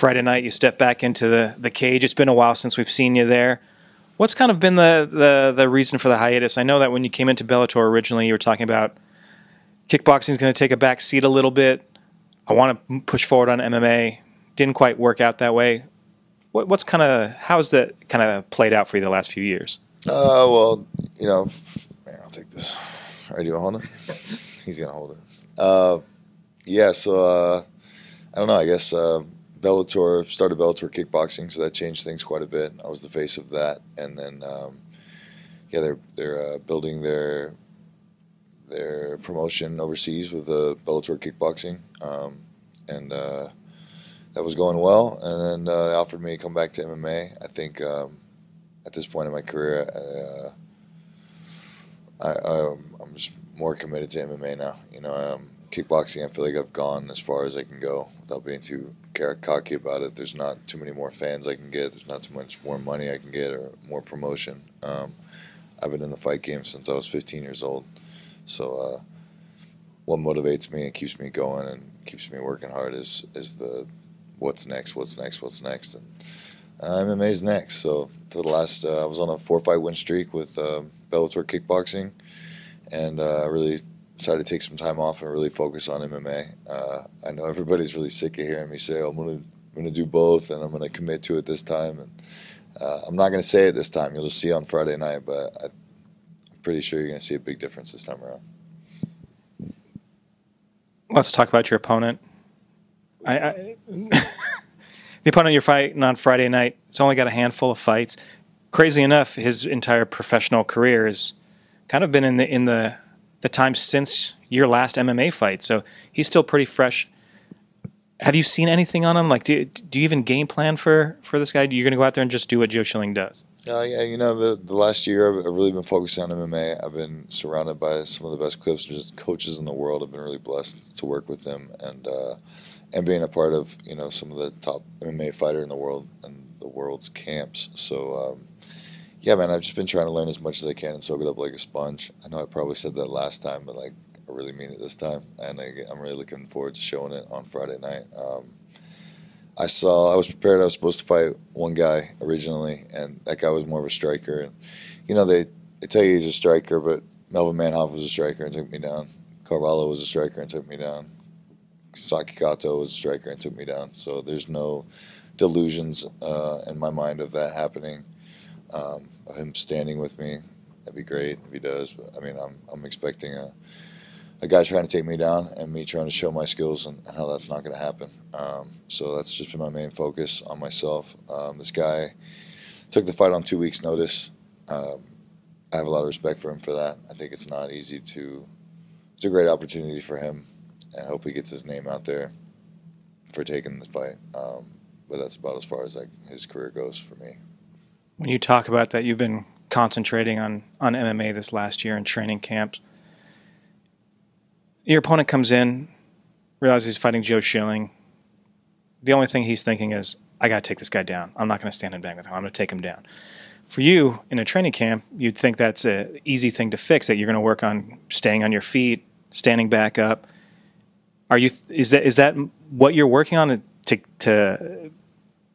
Friday night, you step back into the cage. It's been a while since we've seen you there. What's kind of been the reason for the hiatus? I know that when you came into Bellator originally, you were talking about kickboxing is going to take a back seat a little bit. I want to push forward on MMA. Didn't quite work out that way. How's that kind of played out for you the last few years? Well, I'll take this. All right, do you want to hold it? He's going to hold it. I don't know. I guess Bellator started Bellator kickboxing, so that changed things quite a bit. I was the face of that, and then they're building their promotion overseas with Bellator kickboxing, and that was going well. And then they offered me to come back to MMA. I think at this point in my career, I'm just more committed to MMA now. Kickboxing, I feel like I've gone as far as I can go without being too cocky about it. There's not too many more fans I can get. There's not too much more money I can get or more promotion. I've been in the fight game since I was 15 years old. So what motivates me and keeps me going and keeps me working hard is the what's next. And MMA's next. So to the last, I was on a 4-fight win streak with Bellator kickboxing, and I really decided to take some time off and really focus on MMA. I know everybody's really sick of hearing me say, "Oh, I'm gonna do both, and I'm gonna commit to it this time." And I'm not gonna say it this time. You'll just see on Friday night, but I'm pretty sure you're gonna see a big difference this time around. Let's talk about your opponent. The opponent you're fighting on Friday night, it's only got a handful of fights. Crazy enough, his entire professional career has kind of been in the time since your last MMA fight, so he's still pretty fresh. Have you seen anything on him? Like, do you even game plan for this guy? You're going to go out there and just do what Joe Schilling does? Yeah, the last year I've really been focusing on MMA. I've been surrounded by some of the best coaches in the world. I've been really blessed to work with them and being a part of some of the top MMA fighter in the world and the world's camps. So yeah, man, I've just been trying to learn as much as I can and soak it up like a sponge. I know I probably said that last time, but I really mean it this time, and I'm really looking forward to showing it on Friday night. I was prepared. I was supposed to fight one guy originally, and that guy was more of a striker. And they tell you he's a striker, but Melvin Manhoff was a striker and took me down. Carvalho was a striker and took me down. Saki Kato was a striker and took me down. So there's no delusions in my mind of that happening. Of him standing with me, that'd be great if he does. But I mean, I'm expecting a guy trying to take me down and me trying to show my skills and how that's not going to happen. So that's just been my main focus on myself. This guy took the fight on 2 weeks' notice. I have a lot of respect for him for that. I think it's not easy it's a great opportunity for him, and I hope he gets his name out there for taking the fight. But that's about as far as his career goes for me. When you talk about that, you've been concentrating on MMA this last year in training camps. Your opponent comes in, realizes he's fighting Joe Schilling. The only thing he's thinking is, I got to take this guy down. I'm not going to stand and bang with him. I'm going to take him down. For you, in a training camp, you'd think that's an easy thing to fix, that you're going to work on staying on your feet, standing back up. Is that what you're working on to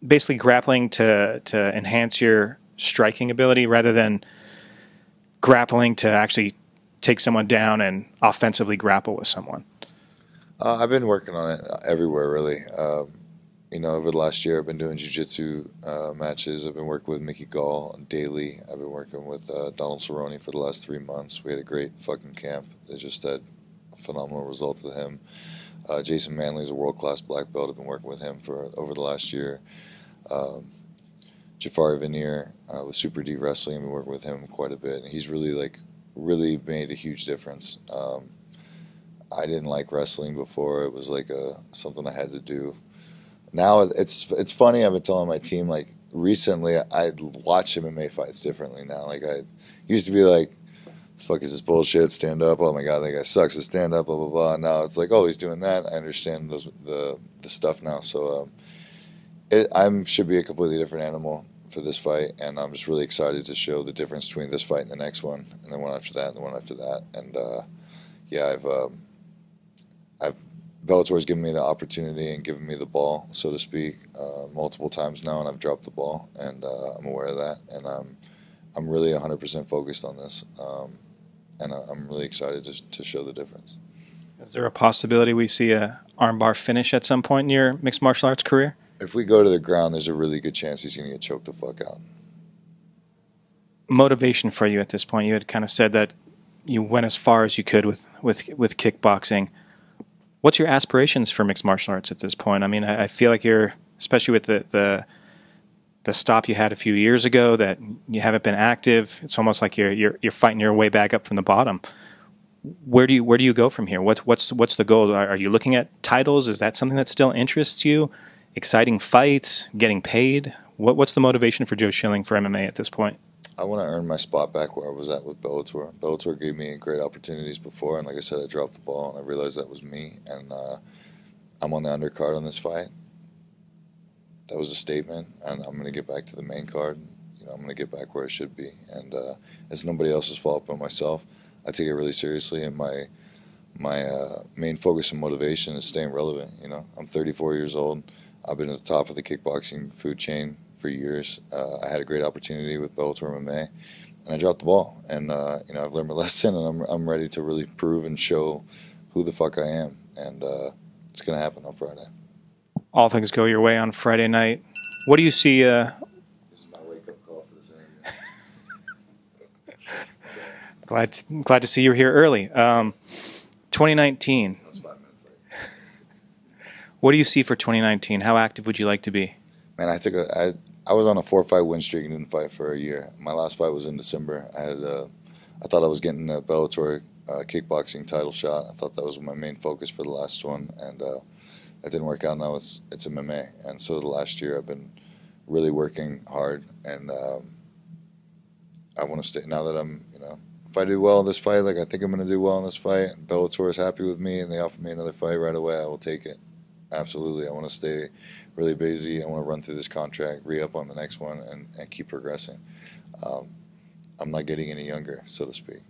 basically grappling to enhance your striking ability rather than grappling to actually take someone down and offensively grapple with someone? I've been working on it everywhere, really. Over the last year, I've been doing jiu-jitsu matches. I've been working with Mickey Gall daily. I've been working with Donald Cerrone for the last 3 months. We had a great fucking camp. They just had phenomenal results with him. Jason Manley's a world-class black belt. I've been working with him for over the last year. Jafari Veneer with Super D Wrestling, I've been working with him quite a bit. And he's really made a huge difference. I didn't like wrestling before. It was like something I had to do. Now it's funny. I've been telling my team, like, recently I watch MMA fights differently now. Like, I used to be like, fuck is this bullshit, stand up, oh my god, that guy sucks, so stand up, blah blah blah. Now it's like, oh, he's doing that. I understand the stuff now. So I should be a completely different animal for this fight, and I'm just really excited to show the difference between this fight and the next one, and the one after that, and the one after that. And yeah, I've Bellator's given me the opportunity and given me the ball, so to speak, multiple times now, and I've dropped the ball, and I'm aware of that, and I'm really 100% focused on this, and I'm really excited to show the difference. Is there a possibility we see a armbar finish at some point in your mixed martial arts career? If we go to the ground, there's a really good chance he's going to get choked the fuck out. Motivation for you at this point? You had kind of said that you went as far as you could with kickboxing. What's your aspirations for mixed martial arts at this point? I mean, I feel like you're, especially with the stop you had a few years ago, that you haven't been active. It's almost like you're fighting your way back up from the bottom. Where do you go from here? What's the goal? Are you looking at titles? Is that something that still interests you? Exciting fights, getting paid? What's the motivation for Joe Schilling for MMA at this point? I want to earn my spot back where I was at with Bellator. Bellator gave me great opportunities before, and like I said, I dropped the ball, and I realized that was me. And I'm on the undercard on this fight. That was a statement, and I'm going to get back to the main card. I'm going to get back where I should be, and it's nobody else's fault but myself. I take it really seriously, and my main focus and motivation is staying relevant. I'm 34 years old. I've been at the top of the kickboxing food chain for years. I had a great opportunity with Bellator MMA, and I dropped the ball. And I've learned my lesson, and I'm ready to really prove and show who the fuck I am. And it's gonna happen on Friday. All things go your way on Friday night. What do you see? This is my wake up call for this interview. Glad to see you here early. 2019. That's 5 minutes late. What do you see for 2019? How active would you like to be? Man, I was on a 4-fight win streak and didn't fight for a year. My last fight was in December. I thought I was getting a Bellator kickboxing title shot. I thought that was my main focus for the last one, and that didn't work out. Now it's MMA, and so the last year I've been really working hard, and I want to stay. Now that if I do well in this fight, like I think I'm going to do well in this fight, and Bellator is happy with me, and they offer me another fight right away, I will take it. Absolutely. I want to stay really busy. I want to run through this contract, re-up on the next one, and keep progressing. I'm not getting any younger, so to speak.